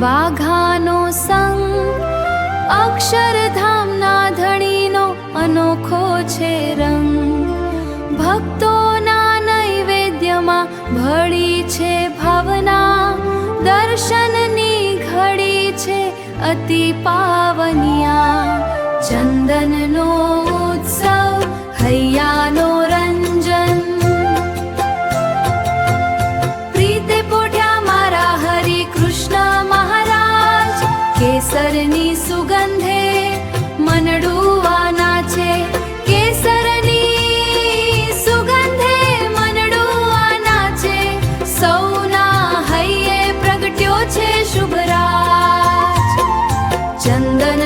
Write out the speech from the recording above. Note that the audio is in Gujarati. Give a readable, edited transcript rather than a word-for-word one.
વાઘાનો સંગ અક્ષરધામના ધણીનો અનોખો છે રંગ. ભક્તોના નૈવેદ્યમાં ભળી છે ભાવના, દર્શનની ઘડી છે અતિ પાવનિયા. ચંદનનો ઉત્સવ હૈયાનો રંજન, પ્રીતે પોઢ્યા મારા હરિ કૃષ્ણ મહારાજ. કેસરની સુગંધે મનડુવાના છે, કેસરની સુગંધે મનડુવાના છે. સૌના હૈયે પ્રગટ્યો છે શુભરાજ. ચંદન